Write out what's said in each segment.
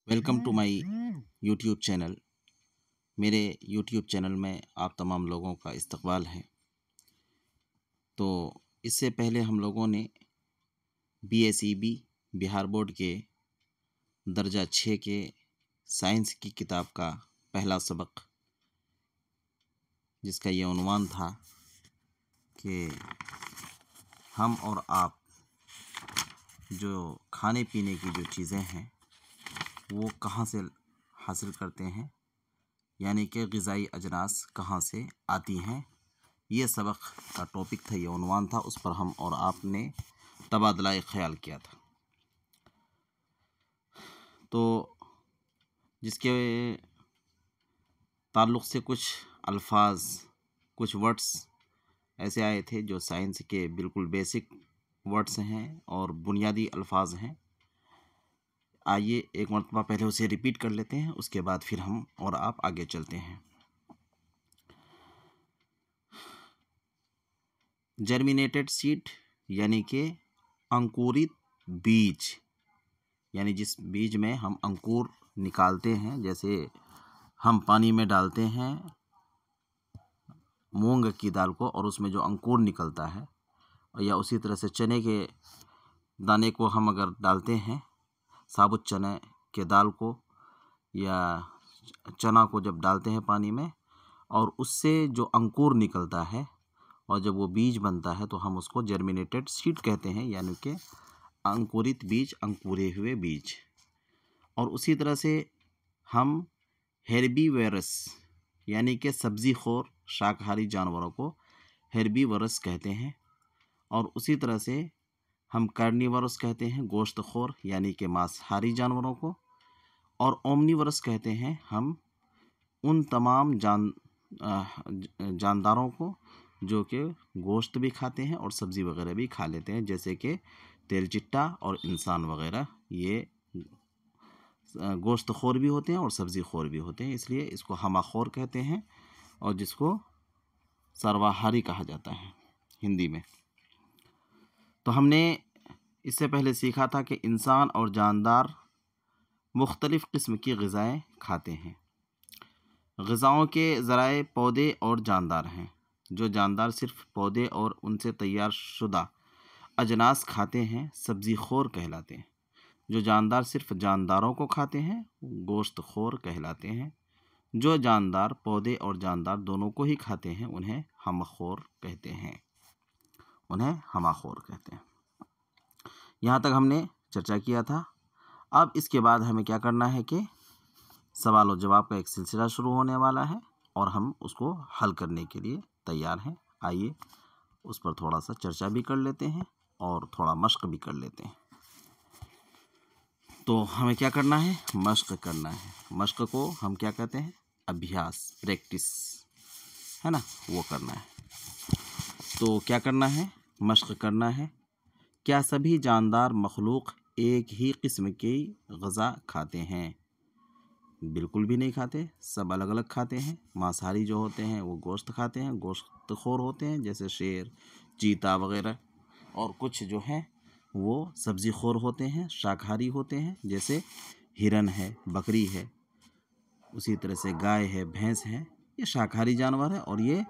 Welcome to my YouTube channel. मेरे YouTube channel में आप तमाम लोगों का इस्तकबाल है। तो इससे पहले हम लोगों ने बीएसईबी बिहार बोर्ड के दर्जा 6 के साइंस की किताब का पहला सबक, जिसका ये उन्वान था कि हम और आप जो खाने पीने की जो चीज़ें हैं वो कहाँ से हासिल करते हैं, यानी कि ग़िज़ाई अजनास कहाँ से आती हैं। ये सबक का टॉपिक था, ये उन्वान था। उस पर हम और आपने तबादला ख़याल किया था। तो जिसके ताल्लुक़ से कुछ अल्फाज, कुछ वर्ड्स ऐसे आए थे जो साइंस के बिल्कुल बेसिक वर्ड्स हैं और बुनियादी अल्फाज हैं। आइए एक मरतबा पहले उसे रिपीट कर लेते हैं, उसके बाद फिर हम और आप आगे चलते हैं। जर्मिनेटेड सीड यानी कि अंकुरित बीज, यानी जिस बीज में हम अंकुर निकालते हैं, जैसे हम पानी में डालते हैं मूंग की दाल को और उसमें जो अंकुर निकलता है, या उसी तरह से चने के दाने को हम अगर डालते हैं, साबुत चने के दाल को या चना को जब डालते हैं पानी में और उससे जो अंकुर निकलता है और जब वो बीज बनता है तो हम उसको जर्मिनेटेड सीड कहते हैं, यानी कि अंकुरित बीज, अंकुरे हुए बीज। और उसी तरह से हम हेर्बीवरस यानी कि सब्ज़ी खोर शाकाहारी जानवरों को हेर्बीवरस कहते हैं। और उसी तरह से हम कार्निवरस कहते हैं गोश्त खोर यानी कि मांसाहारी जानवरों को। और ओमनीवरस कहते हैं हम उन तमाम जानदारों को जो कि गोश्त भी खाते हैं और सब्ज़ी वगैरह भी खा लेते हैं, जैसे कि तेलचिट्टा और इंसान वगैरह। ये गोश्त खोर भी होते हैं और सब्ज़ी खोर भी होते हैं, इसलिए इसको हमाखोर कहते हैं और जिसको सर्वाहारी कहा जाता है हिंदी में। तो हमने इससे पहले सीखा था कि इंसान और जानदार मुख्तलिफ़ किस्म की ग़िज़ाएँ खाते हैं। ग़िज़ाओं के ज़राए पौधे और जानदार हैं। जो जानदार सिर्फ़ पौधे और उनसे तैयार शुदा अजनास खाते हैं, सब्ज़ी खोर कहलाते हैं। जो जानदार सिर्फ़ जानदारों को खाते हैं, गोश्त खोर कहलाते हैं। जो जानदार पौधे और जानदार दोनों को ही खाते हैं, उन्हें हमखोर कहते हैं। यहाँ तक हमने चर्चा किया था। अब इसके बाद हमें क्या करना है कि सवाल और जवाब का एक सिलसिला शुरू होने वाला है और हम उसको हल करने के लिए तैयार हैं। आइए उस पर थोड़ा सा चर्चा भी कर लेते हैं और थोड़ा मश्क भी कर लेते हैं। तो हमें क्या करना है? मश्क करना है। मश्क को हम क्या कहते हैं? अभ्यास, प्रैक्टिस, है ना, वो करना है। तो क्या करना है? मश्क करना है। क्या सभी जानदार मखलूक एक ही किस्म की ग़िज़ा खाते हैं? बिल्कुल भी नहीं खाते, सब अलग अलग खाते हैं। मांसाहारी जो होते हैं वो गोश्त खाते हैं, गोश्तखोर होते हैं जैसे शेर, चीता वगैरह। और कुछ जो हैं वो सब्ज़ी खोर होते हैं, शाकाहारी होते हैं, जैसे हिरन है, बकरी है, उसी तरह से गाय है, भैंस है। ये शाकाहारी जानवर है और ये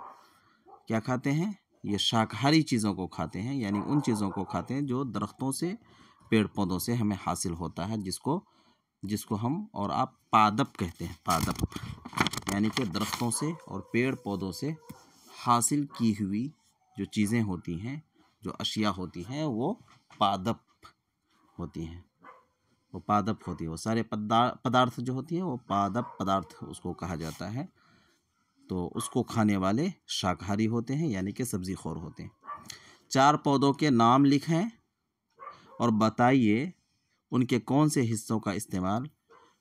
क्या खाते हैं? ये शाकाहारी चीज़ों को खाते हैं, यानी उन चीज़ों को खाते हैं जो दरख्तों से, पेड़ पौधों से हमें हासिल होता है, जिसको हम और आप पादप कहते हैं। पादप यानी कि दरख्तों से और पेड़ पौधों से हासिल की हुई जो चीज़ें होती हैं, जो अशिया होती हैं, वो पादप होती हैं। वो पादप होती है। वो सारे पदार्थ जो होती हैं वो पादप पदार्थ उसको कहा जाता है। तो उसको खाने वाले शाकाहारी होते हैं, यानी कि सब्ज़ी खोर होते हैं। 4 पौधों के नाम लिखें और बताइए उनके कौन से हिस्सों का इस्तेमाल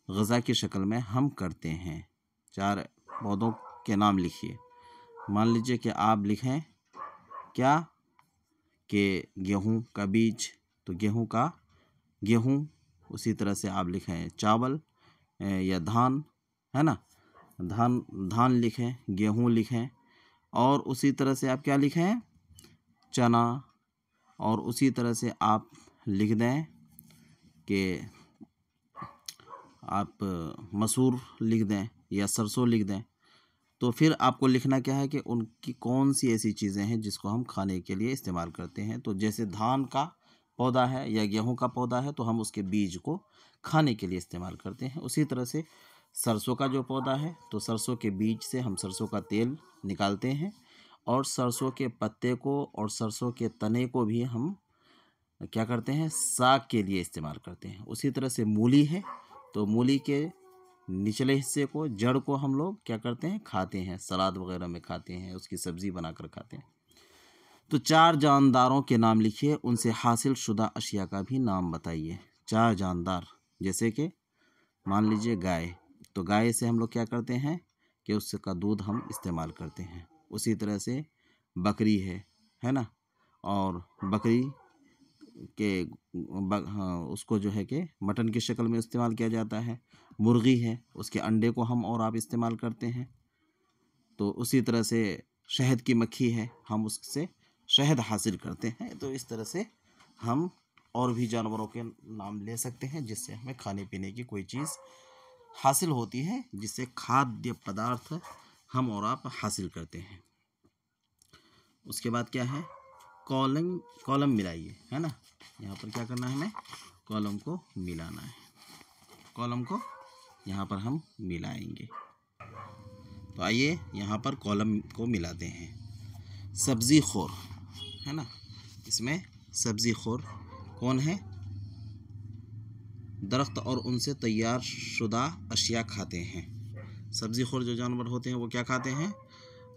ग़िज़ा की शक्ल में हम करते हैं। 4 पौधों के नाम लिखिए। मान लीजिए कि आप लिखें क्या कि गेहूं का बीज, तो गेहूं। उसी तरह से आप लिखें चावल या धान, है ना, धान लिखें, गेहूं लिखें। और उसी तरह से आप क्या लिखें? चना। और उसी तरह से आप लिख दें कि आप मसूर लिख दें या सरसों लिख दें, तो फिर आपको लिखना क्या है कि उनकी कौन सी ऐसी चीज़ें हैं जिसको हम खाने के लिए इस्तेमाल करते हैं। तो जैसे धान का पौधा है या गेहूं का पौधा है तो हम उसके बीज को खाने के लिए इस्तेमाल करते हैं। उसी तरह से सरसों का जो पौधा है तो सरसों के बीज से हम सरसों का तेल निकालते हैं, और सरसों के पत्ते को और सरसों के तने को भी हम क्या करते हैं, साग के लिए इस्तेमाल करते हैं। उसी तरह से मूली है तो मूली के निचले हिस्से को, जड़ को हम लोग क्या करते हैं, खाते हैं, सलाद वगैरह में खाते हैं, उसकी सब्जी बनाकर खाते हैं। तो 4 जानदारों के नाम लिखिए, उनसे हासिल शुदा अशिया का भी नाम बताइए। 4 जानदार, जैसे कि मान लीजिए गाय, तो गाय से हम लोग क्या करते हैं कि उसका दूध हम इस्तेमाल करते हैं। उसी तरह से बकरी है ना, और बकरी के हाँ, उसको जो है कि मटन की शक्ल में इस्तेमाल किया जाता है। मुर्गी है, उसके अंडे को हम और आप इस्तेमाल करते हैं। तो उसी तरह से शहद की मक्खी है, हम उससे शहद हासिल करते हैं। तो इस तरह से हम और भी जानवरों के नाम ले सकते हैं जिससे हमें खाने पीने की कोई चीज़ हासिल होती है, जिससे खाद्य पदार्थ हम और आप हासिल करते हैं। उसके बाद क्या है, कॉलम, कॉलम मिलाइए, है ना। यहाँ पर क्या करना है, हमें कॉलम को मिलाना है। कॉलम को यहाँ पर हम मिलाएंगे। तो आइए यहाँ पर कॉलम को मिलाते हैं। सब्ज़ी खोर, है ना, इसमें सब्ज़ी खोर कौन है, दरख्त और उनसे तैयार शुदा अशिया खाते हैं। सब्ज़ी खोर जो जानवर होते हैं वो क्या खाते हैं,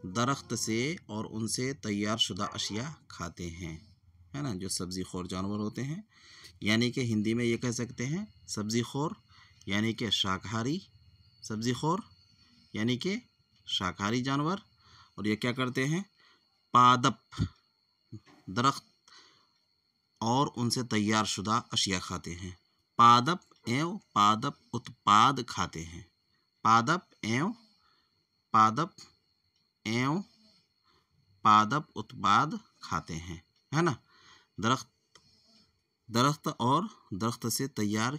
दरख्त से और उनसे तैयार शुदा अशिया खाते हैं, है ना, जो सब्ज़ी खोर जानवर होते हैं। यानी कि हिंदी में ये कह सकते हैं सब्ज़ी खोर यानी कि शाकाहारी, सब्ज़ी खोर यानी कि शाकाहारी जानवर। और ये क्या करते हैं, पादप, दरख्त और उनसे तैयार शुदा अशिया खाते हैं। पादप एवं पादप उत्पाद खाते हैं। पादप एवं पादप उत्पाद खाते हैं, है ना। दरख्त और दरख्त से तैयार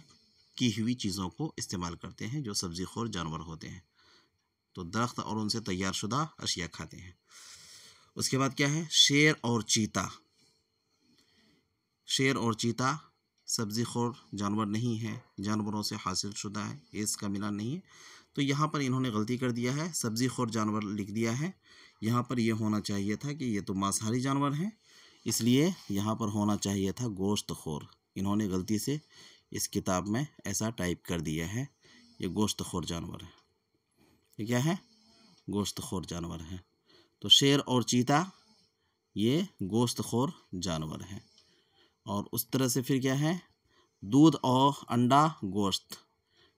की हुई चीज़ों को इस्तेमाल करते हैं जो सब्ज़ी खोर जानवर होते हैं। तो दरख्त और उनसे तैयार शुदा अशिया खाते हैं। उसके बाद क्या है, शेर और चीता। शेर और चीता सब्ज़ी खोर जानवर नहीं है, जानवरों से हासिल शुदा है, इसका मिलान नहीं है। तो यहाँ पर इन्होंने गलती कर दिया है, सब्ज़ी खोर जानवर लिख दिया है। यहाँ पर यह होना चाहिए था कि ये तो मांसाहारी जानवर हैं, इसलिए यहाँ पर होना चाहिए था गोश्त खोर। इन्होंने गलती से इस किताब में ऐसा टाइप कर दिया है। ये गोश्त खोर जानवर है, ये क्या है, गोश्त खोर जानवर है। तो शेर और चीता ये गोश्त खोर जानवर हैं। और उस तरह से फिर क्या है, दूध और अंडा गोश्त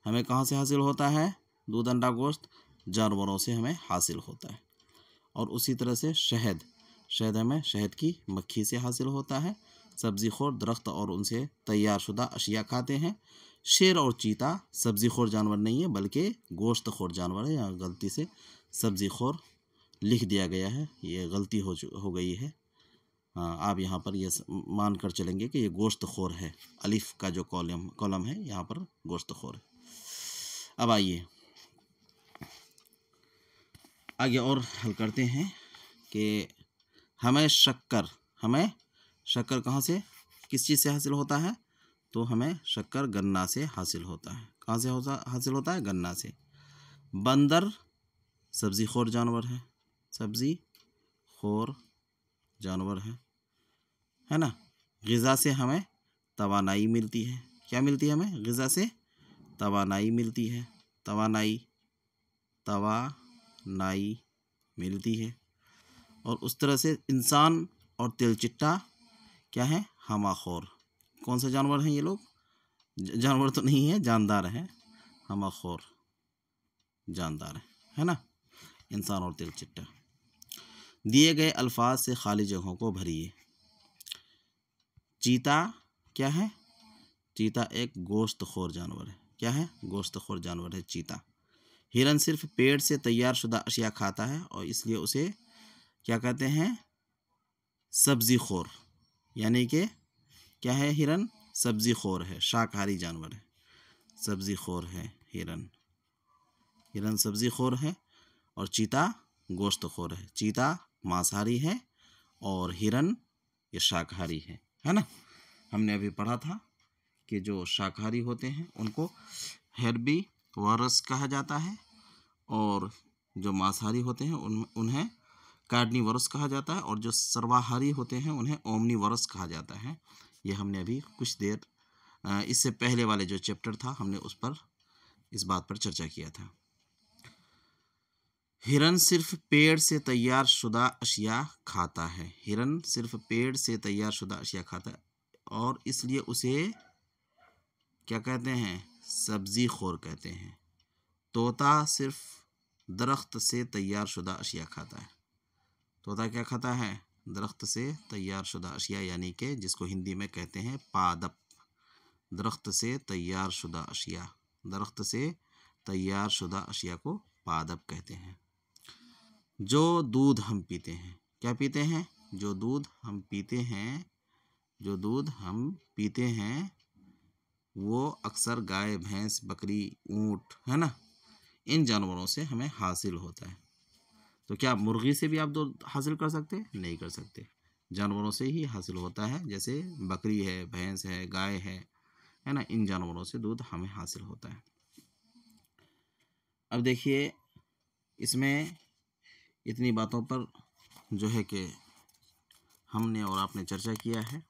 हमें कहाँ से हासिल होता है, दूध अंडा गोश्त जानवरों से हमें हासिल होता है। और उसी तरह से शहद, शहद हमें शहद की मक्खी से हासिल होता है। सब्ज़ी खोर दरख्त और उनसे तैयार शुदा अशिया खाते हैं। शेर और चीता सब्ज़ी खोर जानवर नहीं है बल्कि गोश्त खोर जानवर है। यहाँ गलती से सब्ज़ी खोर लिख दिया गया है, ये गलती हो गई है। हाँ, आप यहाँ पर ये मान कर चलेंगे कि ये गोश्त खोर है। अलिफ का जो कॉलम है यहाँ पर गोश्त खोर है। अब आइए आगे और हल करते हैं कि हमें शक्कर कहाँ से, किस चीज़ से हासिल होता है, तो हमें शक्कर गन्ना से हासिल होता है। कहाँ से हासिल होता है, गन्ना से। बंदर सब्ज़ी खोर जानवर है, सब्ज़ी खोर जानवर है ना। ग़िज़ा से हमें तवानाई मिलती है। क्या मिलती है हमें, ग़िज़ा से तवानाई मिलती है, तवानाई मिलती है। और उस तरह से इंसान और तिलचिट्टा क्या है, हमाखोर। कौन से जानवर हैं ये लोग, जानवर तो नहीं है, जानदार हैं, हमाखोर जानदार है ना, इंसान और तिलचिट्टा। दिए गए अल्फाज से खाली जगहों को भरिए। चीता क्या है, चीता एक गोश्तखोर जानवर है। क्या है, गोश्तखोर जानवर है चीता। हिरन सिर्फ पेड़ से तैयार शुदा अशिया खाता है और इसलिए उसे क्या कहते हैं, सब्ज़ी खोर। यानी कि क्या है, हिरन सब्ज़ी खोर है, शाकाहारी जानवर है, सब्ज़ी खोर है हिरन, हिरन सब्जी खोर है और चीता गोश्त खोर है। चीता मांसाहारी है और हिरन ये शाकाहारी है ना। हमने अभी पढ़ा था कि जो शाकाहारी होते हैं उनको हेर्बीवोरस कहा जाता है और जो मांसाहारी होते हैं उन्हें कार्निवोरस कहा जाता है और जो सर्वाहारी होते हैं उन्हें ओमनिवोरस कहा जाता है। ये हमने अभी कुछ देर इससे पहले वाले जो चैप्टर था हमने उस पर इस बात पर चर्चा किया था। हिरन सिर्फ पेड़ से तैयार शुदा अशिया खाता है। हिरन सिर्फ पेड़ से तैयार शुदा अशिया खाता है और इसलिए उसे क्या कहते हैं? सब्जी खोर कहते हैं। तोता सिर्फ दरख्त से तैयार शुदा अशिया खाता है। तोता क्या खाता है? दरख्त से तैयार शुदा अशिया, यानी कि जिसको हिंदी में कहते हैं पादप। दरख्त से तैयार शुदा अशिया, दरख्त से तैयार शुदा अशिया को पादप कहते हैं। जो दूध हम पीते हैं, क्या पीते हैं? जो दूध हम पीते हैं, जो दूध हम पीते हैं वो अक्सर गाय, भैंस, बकरी, ऊँट, है ना, इन जानवरों से हमें हासिल होता है। तो क्या मुर्गी से भी आप दूध हासिल कर सकते हैं? नहीं कर सकते, जानवरों से ही हासिल होता है। जैसे बकरी है, भैंस है, गाय है ना, इन जानवरों से दूध हमें हासिल होता है। अब देखिए इसमें इतनी बातों पर जो है कि हमने और आपने चर्चा किया है,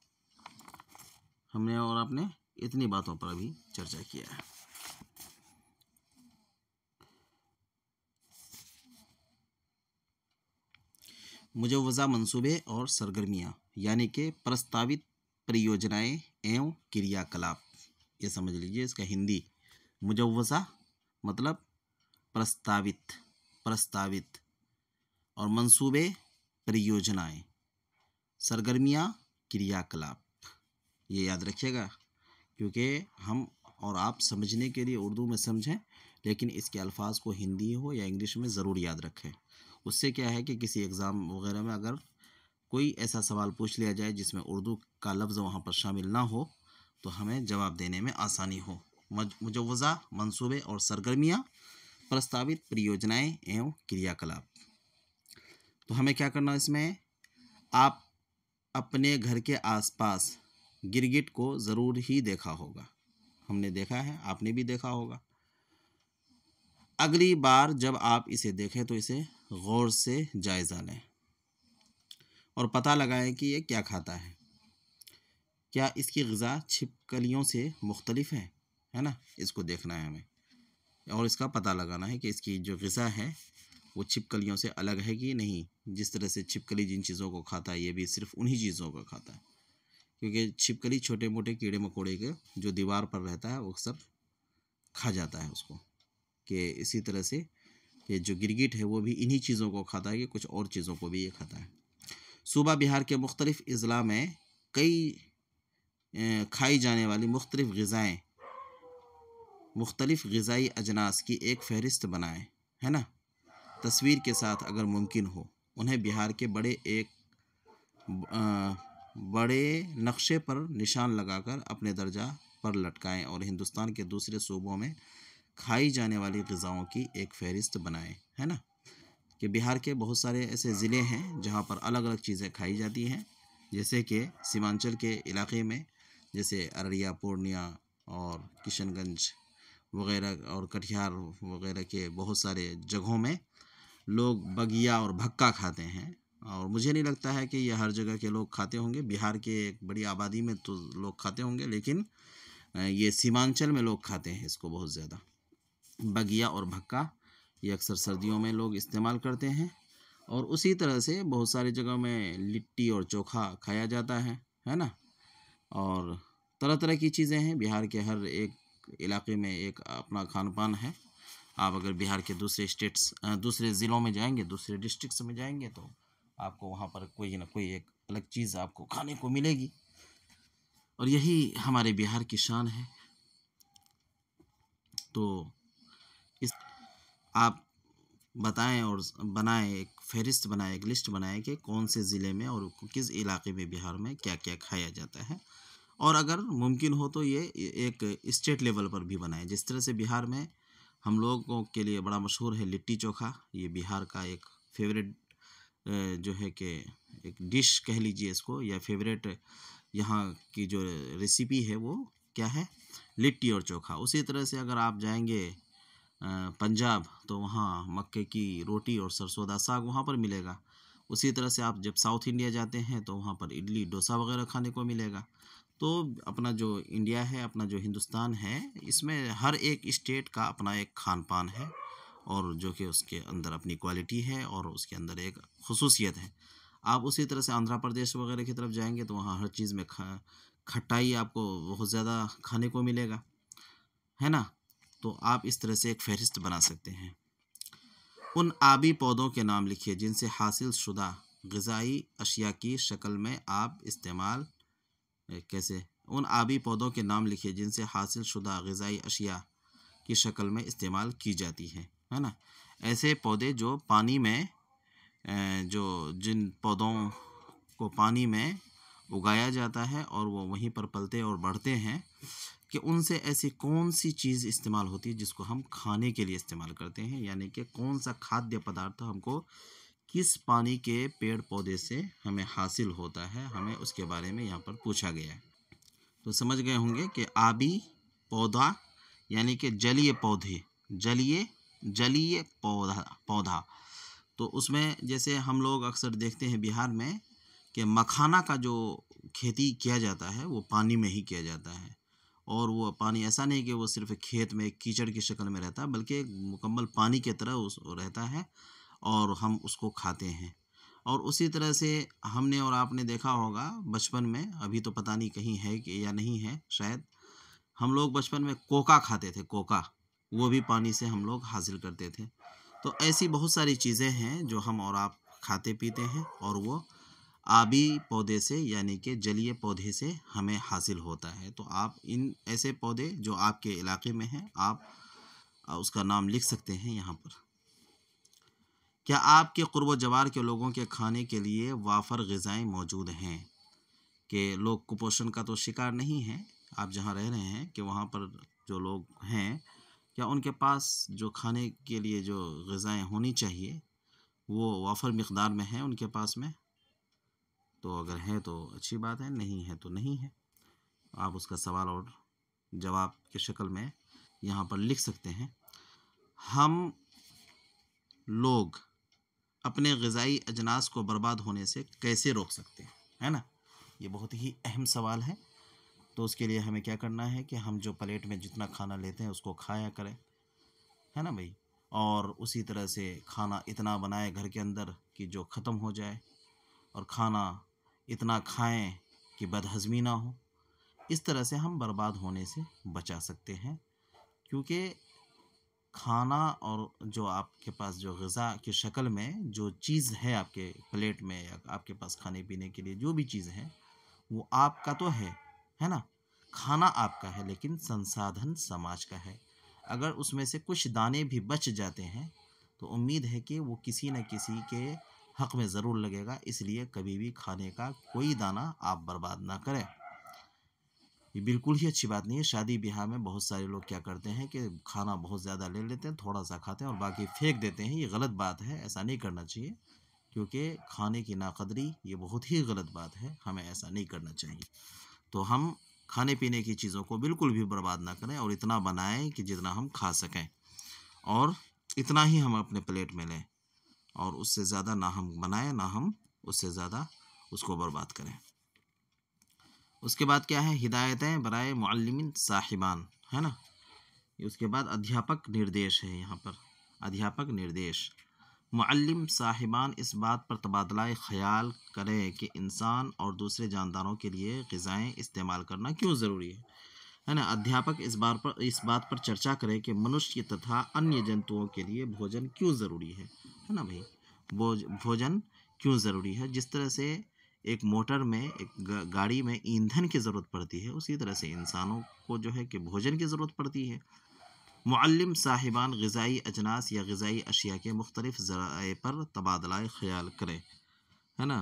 हमने और आपने इतनी बातों पर अभी चर्चा किया है। मुजव्वज़ा मंसूबे और सरगर्मियाँ यानी कि प्रस्तावित परियोजनाएं एवं क्रियाकलाप, ये समझ लीजिए इसका हिंदी। मुजव्वज़ा मतलब प्रस्तावित, प्रस्तावित, और मंसूबे परियोजनाएं, सरगर्मियाँ क्रियाकलाप, ये याद रखिएगा क्योंकि हम और आप समझने के लिए उर्दू में समझें, लेकिन इसके अल्फाज को हिंदी हो या इंग्लिश में ज़रूर याद रखें। उससे क्या है कि किसी एग्ज़ाम वगैरह में अगर कोई ऐसा सवाल पूछ लिया जाए जिसमें उर्दू का लफ्ज़ वहाँ पर शामिल ना हो तो हमें जवाब देने में आसानी हो। मुजव्वज़ा मंसूबे और सरगर्मियाँ, प्रस्तावित परियोजनाएं एवं क्रियाकलाप। तो हमें क्या करना, इसमें आप अपने घर के आसपास गिरगिट को ज़रूर ही देखा होगा। हमने देखा है, आपने भी देखा होगा। अगली बार जब आप इसे देखें तो इसे गौर से जायज़ा लें और पता लगाएं कि ये क्या खाता है। क्या इसकी ग़िज़ा छिपकलियों से मुख्तलिफ है ना, इसको देखना है हमें और इसका पता लगाना है कि इसकी जो ग़िज़ा है वो छिपकलियों से अलग है कि नहीं। जिस तरह से छिपकली जिन चीज़ों को खाता है ये भी सिर्फ उन्हीं चीज़ों को खाता है, क्योंकि छिपकली छोटे मोटे कीड़े मकोड़े के जो दीवार पर रहता है वो सब खा जाता है उसको। कि इसी तरह से ये जो गिरगिट है वो भी इन्हीं चीज़ों को खाता है कि कुछ और चीज़ों को भी ये खाता है। सूबा बिहार के मुख्तलिफ़ अज़ला में कई खाई जाने वाली मुख्तलिफ़ ग़िज़ाएँ, मुख्तलिफ़ ग़िज़ाई अजनास की एक फ़हरिस्त बनाएं, है ना, तस्वीर के साथ अगर मुमकिन हो। उन्हें बिहार के बड़े नक्शे पर निशान लगाकर अपने दर्जा पर लटकाएं और हिंदुस्तान के दूसरे सूबों में खाई जाने वाली ग़िज़ाओं की एक फ़हरिस्त बनाएं, है ना। कि बिहार के बहुत सारे ऐसे ज़िले हैं जहाँ पर अलग अलग चीज़ें खाई जाती हैं, जैसे कि सीमांचल के इलाके में जैसे अररिया, पूर्णिया और किशनगंज वग़ैरह और कटिहार वग़ैरह के बहुत सारे जगहों में लोग बगिया और भक्का खाते हैं। और मुझे नहीं लगता है कि ये हर जगह के लोग खाते होंगे। बिहार के एक बड़ी आबादी में तो लोग खाते होंगे, लेकिन ये सीमांचल में लोग खाते हैं इसको बहुत ज़्यादा। बगिया और भक्का ये अक्सर सर्दियों में लोग इस्तेमाल करते हैं। और उसी तरह से बहुत सारी जगह में लिट्टी और चोखा खाया जाता है ना। और तरह तरह की चीज़ें हैं, बिहार के हर एक इलाके में एक अपना खान पान है। आप अगर बिहार के दूसरे स्टेट्स, दूसरे ज़िलों में जाएंगे, दूसरे डिस्ट्रिक्ट्स में जाएंगे तो आपको वहाँ पर कोई ना कोई एक अलग चीज़ आपको खाने को मिलेगी, और यही हमारे बिहार की शान है। तो इस आप बताएं और बनाएं, एक फहरिस्त बनाएं, एक लिस्ट बनाएं कि कौन से ज़िले में और किस इलाके में बिहार में क्या क्या खाया जाता है। और अगर मुमकिन हो तो ये एक स्टेट लेवल पर भी बनाएं। जिस तरह से बिहार में हम लोगों के लिए बड़ा मशहूर है लिट्टी चोखा। ये बिहार का एक फेवरेट जो है कि एक डिश कह लीजिए इसको, या फेवरेट यहाँ की जो रेसिपी है वो क्या है, लिट्टी और चोखा। उसी तरह से अगर आप जाएंगे पंजाब तो वहाँ मक्के की रोटी और सरसों दा साग वहाँ पर मिलेगा। उसी तरह से आप जब साउथ इंडिया जाते हैं तो वहाँ पर इडली डोसा वगैरह खाने को मिलेगा। तो अपना जो इंडिया है, अपना जो हिंदुस्तान है, इसमें हर एक स्टेट का अपना एक खान पान है, और जो कि उसके अंदर अपनी क्वालिटी है और उसके अंदर एक खसूसियत है। आप उसी तरह से आंध्र प्रदेश वगैरह की तरफ जाएंगे तो वहाँ हर चीज़ में खट्टाई आपको बहुत ज़्यादा खाने को मिलेगा, है ना। तो आप इस तरह से एक फहरिस्त बना सकते हैं। उन आबी पौधों के नाम लिखिए जिनसे हासिल शुदा ग़िज़ाई अशिया की शक्ल में आप इस्तेमाल कैसे, उन आबी पौधों के नाम लिखिए जिनसे हासिल शुदा ग़िज़ाई अशिया की शक्ल में इस्तेमाल की जाती है ना। ऐसे पौधे जो पानी में जो जिन पौधों को पानी में उगाया जाता है और वो वहीं पर पलते और बढ़ते हैं, कि उनसे ऐसी कौन सी चीज़ इस्तेमाल होती है जिसको हम खाने के लिए इस्तेमाल करते हैं, यानी कि कौन सा खाद्य पदार्थ हमको किस पानी के पेड़ पौधे से हमें हासिल होता है, हमें उसके बारे में यहाँ पर पूछा गया है। तो समझ गए होंगे कि आबी पौधा यानी कि जलीय पौधे, जलीय पौधा। तो उसमें जैसे हम लोग अक्सर देखते हैं बिहार में कि मखाना का जो खेती किया जाता है वो पानी में ही किया जाता है, और वो पानी ऐसा नहीं कि वो सिर्फ खेत में कीचड़ की शक्ल में रहता है, बल्कि एक मुकम्मल पानी की तरह उस रहता है और हम उसको खाते हैं। और उसी तरह से हमने और आपने देखा होगा बचपन में, अभी तो पता नहीं कहीं है कि या नहीं है शायद, हम लोग बचपन में कोका खाते थे, कोका, वो भी पानी से हम लोग हासिल करते थे। तो ऐसी बहुत सारी चीज़ें हैं जो हम और आप खाते पीते हैं, और वो आबी पौधे से यानी कि जलीय पौधे से हमें हासिल होता है। तो आप इन ऐसे पौधे जो आपके इलाके में हैं, आप उसका नाम लिख सकते हैं यहाँ पर। क्या आपके क़ुर्ब जवार के लोगों के खाने के लिए वाफर ग़िज़ाएँ मौजूद हैं? कि लोग कुपोषण का तो शिकार नहीं हैं, आप जहाँ रह रहे हैं कि वहाँ पर जो लोग हैं, क्या उनके पास जो खाने के लिए जो ग़िज़ाएँ होनी चाहिए वो वाफर मिक़दार में है उनके पास में? तो अगर है तो अच्छी बात है, नहीं है तो नहीं है। आप उसका सवाल और जवाब की शक्ल में यहाँ पर लिख सकते हैं। हम लोग अपने ग़िज़ाई अजनास को बर्बाद होने से कैसे रोक सकते हैं, है ना। ये बहुत ही अहम सवाल है। तो उसके लिए हमें क्या करना है कि हम जो प्लेट में जितना खाना लेते हैं उसको खाया करें, है ना भाई। और उसी तरह से खाना इतना बनाए घर के अंदर कि जो ख़त्म हो जाए, और खाना इतना खाएं कि बदहज़मी ना हो। इस तरह से हम बर्बाद होने से बचा सकते हैं, क्योंकि खाना और जो आपके पास जो ग़िज़ा की शक्ल में जो चीज़ है आपके प्लेट में, या आपके पास खाने पीने के लिए जो भी चीज़ है वो आपका तो है ना। खाना आपका है लेकिन संसाधन समाज का है। अगर उसमें से कुछ दाने भी बच जाते हैं तो उम्मीद है कि वो किसी न किसी के हक़ में ज़रूर लगेगा। इसलिए कभी भी खाने का कोई दाना आप बर्बाद ना करें। ये बिल्कुल ही अच्छी बात नहीं है। शादी ब्याह में बहुत सारे लोग क्या करते हैं कि खाना बहुत ज़्यादा ले लेते हैं, थोड़ा सा खाते हैं और बाकी फेंक देते हैं। ये गलत बात है, ऐसा नहीं करना चाहिए, क्योंकि खाने की नाक़दरी ये बहुत ही गलत बात है, हमें ऐसा नहीं करना चाहिए। तो हम खाने पीने की चीज़ों को बिल्कुल भी बर्बाद ना करें, और इतना बनाएं कि जितना हम खा सकें, और इतना ही हम अपने प्लेट में लें, और उससे ज़्यादा ना हम बनाएं, ना हम उससे ज़्यादा उसको बर्बाद करें। उसके बाद क्या है, हिदायतें बराए मुअल्लिमीन साहिबान, है ना। उसके बाद अध्यापक निर्देश है यहाँ पर। अध्यापक निर्देश, मुअल्लिम साहिबान इस बात पर तबादला ख़याल करें कि इंसान और दूसरे जानदारों के लिए ग़िज़ाएँ इस्तेमाल करना क्यों ज़रूरी है ना। अध्यापक इस बात पर चर्चा करें कि मनुष्य तथा अन्य जंतुओं के लिए भोजन क्यों ज़रूरी है ना भाई। भोजन क्यों ज़रूरी है। जिस तरह से एक मोटर में, एक गाड़ी में ईंधन की ज़रूरत पड़ती है, उसी तरह से इंसानों को जो है कि भोजन की ज़रूरत पड़ती है। मुअल्लिम साहिबान ग़िज़ाई अजनास या ग़िज़ाई अशिया के मुख्तलिफ़ ज़राए पर तबादला ख़याल करें, है ना।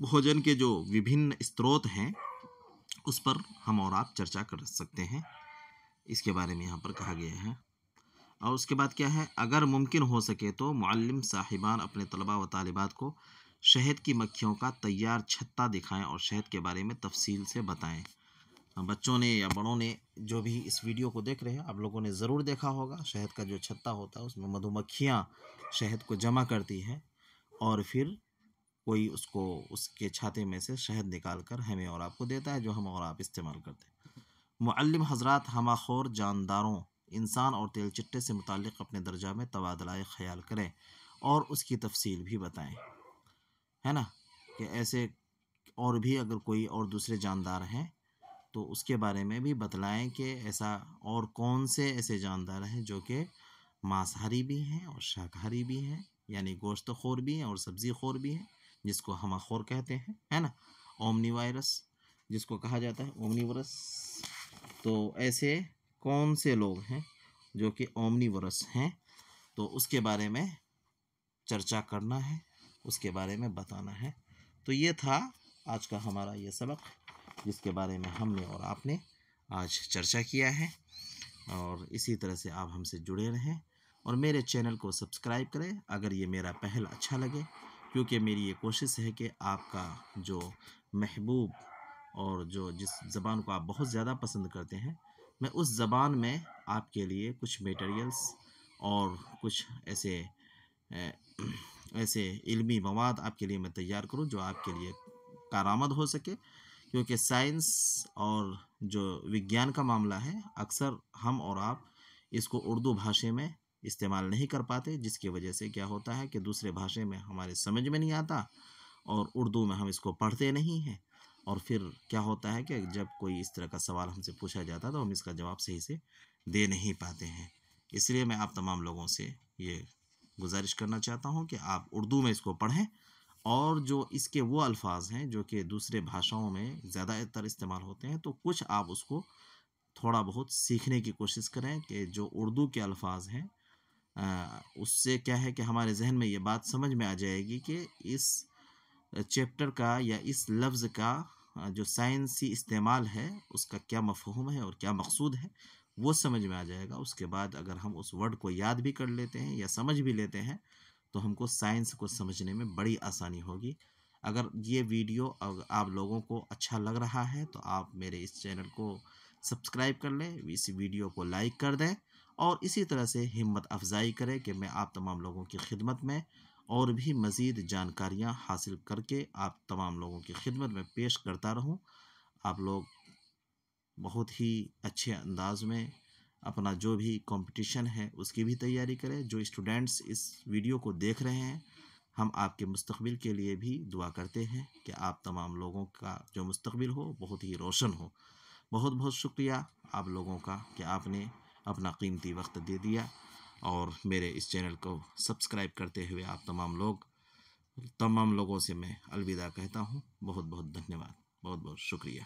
भोजन के जो विभिन्न स्रोत हैं उस पर हम और आप चर्चा कर सकते हैं। इसके बारे में यहाँ पर कहा गया है। और उसके बाद क्या है, अगर मुमकिन हो सके तो मुअल्लिम साहिबान अपने तलबा व तालिबात को शहद की मक्खियों का तैयार छत्ता दिखाएं और शहद के बारे में तफसील से बताएं। बच्चों ने या बड़ों ने जो भी इस वीडियो को देख रहे हैं, आप लोगों ने ज़रूर देखा होगा, शहद का जो छत्ता होता है उसमें मधुमक्खियाँ शहद को जमा करती हैं और फिर कोई उसको उसके छाते में से शहद निकाल कर हमें और आपको देता है, जो हम और आप इस्तेमाल करते हैं। मुअल्लिम हज़रात हमाखोर जानदारों, इंसान और तेल चिट्टे से मुताल्लिक़ अपने दर्जा में तबादला ख़याल करें और उसकी तफसील भी बताएं, है ना, कि ऐसे और भी अगर कोई और दूसरे जानदार हैं तो उसके बारे में भी बतलाएं कि ऐसा और कौन से ऐसे जानदार हैं जो कि मांसाहारी भी हैं और शाकाहारी भी हैं, यानी गोश्तखोर भी हैं और सब्ज़ी खोर भी हैं, जिसको हमाखोर कहते हैं, है ना, ओमनीवायरस जिसको कहा जाता है, ओमनीवरस। तो ऐसे कौन से लोग हैं जो कि ओमनीवरस हैं, तो उसके बारे में चर्चा करना है, उसके बारे में बताना है। तो ये था आज का हमारा ये सबक, जिसके बारे में हमने और आपने आज चर्चा किया है। और इसी तरह से आप हमसे जुड़े रहें और मेरे चैनल को सब्सक्राइब करें अगर ये मेरा पहल अच्छा लगे, क्योंकि मेरी ये कोशिश है कि आपका जो महबूब और जो जिस ज़बान को आप बहुत ज़्यादा पसंद करते हैं, मैं उस ज़बान में आपके लिए कुछ मटेरियल्स और कुछ ऐसे ऐसे इल्मी मवाद आपके लिए मैं तैयार करूं जो आपके लिए कारआमद हो सके। क्योंकि साइंस और जो विज्ञान का मामला है, अक्सर हम और आप इसको उर्दू भाषा में इस्तेमाल नहीं कर पाते, जिसकी वजह से क्या होता है कि दूसरे भाषा में हमारे समझ में नहीं आता और उर्दू में हम इसको पढ़ते नहीं हैं। और फिर क्या होता है कि जब कोई इस तरह का सवाल हमसे पूछा जाता है तो हम इसका जवाब सही से दे नहीं पाते हैं। इसलिए मैं आप तमाम लोगों से ये गुजारिश करना चाहता हूँ कि आप उर्दू में इसको पढ़ें और जो इसके वो अल्फाज हैं जो कि दूसरे भाषाओं में ज़्यादातर इस्तेमाल होते हैं, तो कुछ आप उसको थोड़ा बहुत सीखने की कोशिश करें कि जो उर्दू के अल्फाज हैं उससे क्या है कि हमारे जहन में ये बात समझ में आ जाएगी कि इस चैप्टर का या इस लफ्ज़ का जो साइंसी इस्तेमाल है उसका क्या मफ़हूम है और क्या मकसूद है, वो समझ में आ जाएगा। उसके बाद अगर हम उस वर्ड को याद भी कर लेते हैं या समझ भी लेते हैं तो हमको साइंस को समझने में बड़ी आसानी होगी। अगर ये वीडियो आप लोगों को अच्छा लग रहा है तो आप मेरे इस चैनल को सब्सक्राइब कर लें, इस वीडियो को लाइक कर दें और इसी तरह से हिम्मत अफजाई करें कि मैं आप तमाम लोगों की खिदमत में और भी मज़ीद जानकारियाँ हासिल करके आप तमाम लोगों की खिदमत में पेश करता रहूँ। आप लोग बहुत ही अच्छे अंदाज में अपना जो भी कंपटीशन है उसकी भी तैयारी करें। जो स्टूडेंट्स इस वीडियो को देख रहे हैं, हम आपके मुस्तकबिल के लिए भी दुआ करते हैं कि आप तमाम लोगों का जो मुस्तकबिल हो बहुत ही रोशन हो। बहुत बहुत शुक्रिया आप लोगों का कि आपने अपना कीमती वक्त दे दिया और मेरे इस चैनल को सब्सक्राइब करते हुए आप तमाम लोगों से मैं अलविदा कहता हूँ। बहुत बहुत धन्यवाद, बहुत बहुत शुक्रिया।